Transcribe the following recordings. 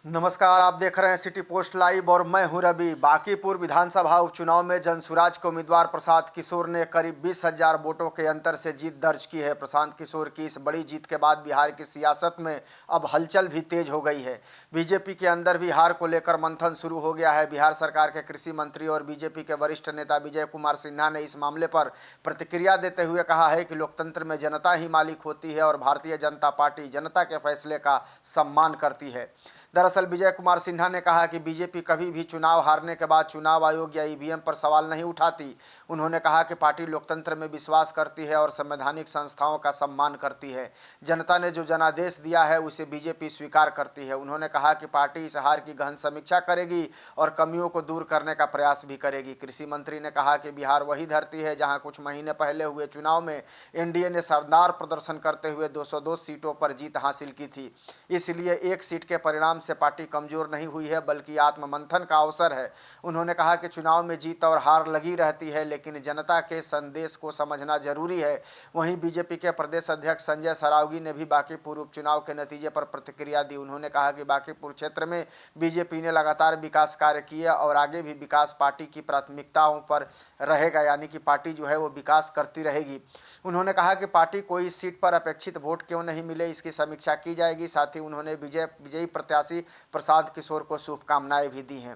नमस्कार, आप देख रहे हैं सिटी पोस्ट लाइव और मैं हूं रवि। बांकीपुर विधानसभा उपचुनाव में जनसुराज के उम्मीदवार प्रशांत किशोर ने करीब 20,000 वोटों के अंतर से जीत दर्ज की है। प्रशांत किशोर की इस बड़ी जीत के बाद बिहार की सियासत में अब हलचल भी तेज हो गई है। बीजेपी के अंदर भी हार को लेकर मंथन शुरू हो गया है। बिहार सरकार के कृषि मंत्री और बीजेपी के वरिष्ठ नेता विजय कुमार सिन्हा ने इस मामले पर प्रतिक्रिया देते हुए कहा है कि लोकतंत्र में जनता ही मालिक होती है और भारतीय जनता पार्टी जनता के फैसले का सम्मान करती है। दरअसल विजय कुमार सिन्हा ने कहा कि बीजेपी कभी भी चुनाव हारने के बाद चुनाव आयोग या ईवीएम पर सवाल नहीं उठाती। उन्होंने कहा कि पार्टी लोकतंत्र में विश्वास करती है और संवैधानिक संस्थाओं का सम्मान करती है। जनता ने जो जनादेश दिया है उसे बीजेपी स्वीकार करती है। उन्होंने कहा कि पार्टी इस हार की गहन समीक्षा करेगी और कमियों को दूर करने का प्रयास भी करेगी। कृषि मंत्री ने कहा कि बिहार वही धरती है जहाँ कुछ महीने पहले हुए चुनाव में एनडीए ने शानदार प्रदर्शन करते हुए 202 सीटों पर जीत हासिल की थी। इसलिए एक सीट के परिणाम से पार्टी कमजोर नहीं हुई है बल्कि आत्ममंथन का अवसर है। उन्होंने कहा कि चुनाव में जीत और हार लगी रहती है लेकिन जनता के संदेश को समझना जरूरी है। वहीं बीजेपी के प्रदेश अध्यक्ष संजय सरावगी ने भी बांकीपुर उपचुनाव के नतीजे पर प्रतिक्रिया दी। उन्होंने कहा कि बांकीपुर क्षेत्र में बीजेपी ने लगातार विकास कार्य किए और आगे भी विकास पार्टी की प्राथमिकताओं पर रहेगा, यानी कि पार्टी जो है वो विकास करती रहेगी। उन्होंने कहा कि पार्टी को इस सीट पर अपेक्षित वोट क्यों नहीं मिले इसकी समीक्षा की जाएगी। साथ ही उन्होंने विजयी प्रत्याशी प्रशांत किशोर को शुभकामनाएं भी दी हैं।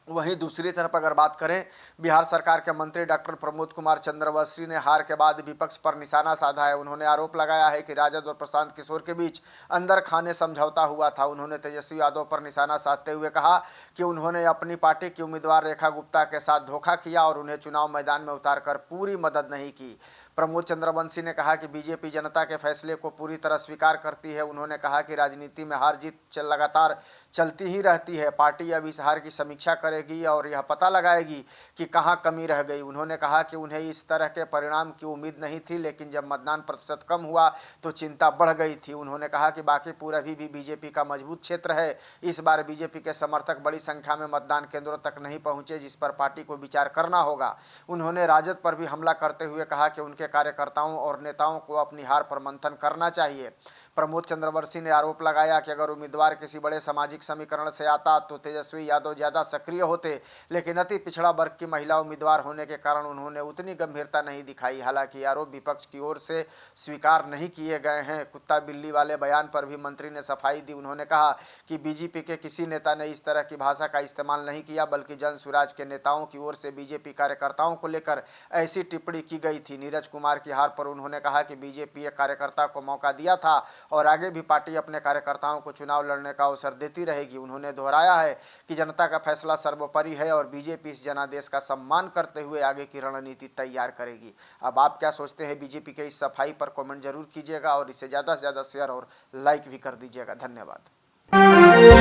वहीं दूसरी तरफ अगर बात करें, बिहार सरकार के मंत्री डॉक्टर प्रमोद कुमार चंद्रवंशी ने हार के बाद विपक्ष पर निशाना साधा है। उन्होंने आरोप लगाया है कि राजद और प्रशांत किशोर के बीच अंदर खाने समझौता हुआ था। उन्होंने तेजस्वी यादव पर निशाना साधते हुए कहा कि उन्होंने अपनी पार्टी की उम्मीदवार रेखा गुप्ता के साथ धोखा किया और उन्हें चुनाव मैदान में उतारकर पूरी मदद नहीं की। प्रमोद चंद्रवंशी ने कहा कि बीजेपी जनता के फैसले को पूरी तरह स्वीकार करती है। उन्होंने कहा कि राजनीति में हार जीत लगातार चलती ही रहती है। पार्टी अब इस हार की समीक्षा करेगी और यह पता लगाएगी कि कहां कमी रह गई। उन्होंने कहा कि उन्हें इस तरह के परिणाम की उम्मीद नहीं थी लेकिन जब मतदान प्रतिशत कम हुआ तो चिंता बढ़ गई थी। उन्होंने कहा कि बांकीपुर अभी भी बीजेपी का मजबूत क्षेत्र है। इस बार बीजेपी के समर्थक बड़ी संख्या में मतदान केंद्रों तक नहीं पहुंचे, जिस पर पार्टी को विचार करना होगा। उन्होंने राजद पर भी हमला करते हुए कहा कि उनके कार्यकर्ताओं और नेताओं को अपनी हार पर मंथन करना चाहिए। प्रमोद चंद्रवंशी ने आरोप लगाया कि अगर उम्मीदवार किसी बड़े सामाजिक समीकरण से आता तो तेजस्वी यादव ज़्यादा सक्रिय होते, लेकिन अति पिछड़ा वर्ग की महिला उम्मीदवार होने के कारण उन्होंने उतनी गंभीरता नहीं दिखाई। हालांकि आरोप विपक्ष की ओर से स्वीकार नहीं किए गए हैं। कुत्ता बिल्ली वाले बयान पर भी मंत्री ने सफाई दी। उन्होंने कहा कि बीजेपी के किसी नेता ने इस तरह की भाषा का इस्तेमाल नहीं किया बल्कि जनसुराज के नेताओं की ओर से बीजेपी कार्यकर्ताओं को लेकर ऐसी टिप्पणी की गई थी। नीरज कुमार की हार पर उन्होंने कहा कि बीजेपी एक कार्यकर्ता को मौका दिया था और आगे भी पार्टी अपने कार्यकर्ताओं को चुनाव लड़ने का अवसर देती रहेगी। उन्होंने दोहराया है कि जनता का फैसला सर्वोपरि है और बीजेपी इस जनादेश का सम्मान करते हुए आगे की रणनीति तैयार करेगी। अब आप क्या सोचते हैं बीजेपी के इस सफाई पर कमेंट जरूर कीजिएगा और इसे ज़्यादा से ज़्यादा शेयर और लाइक भी कर दीजिएगा। धन्यवाद।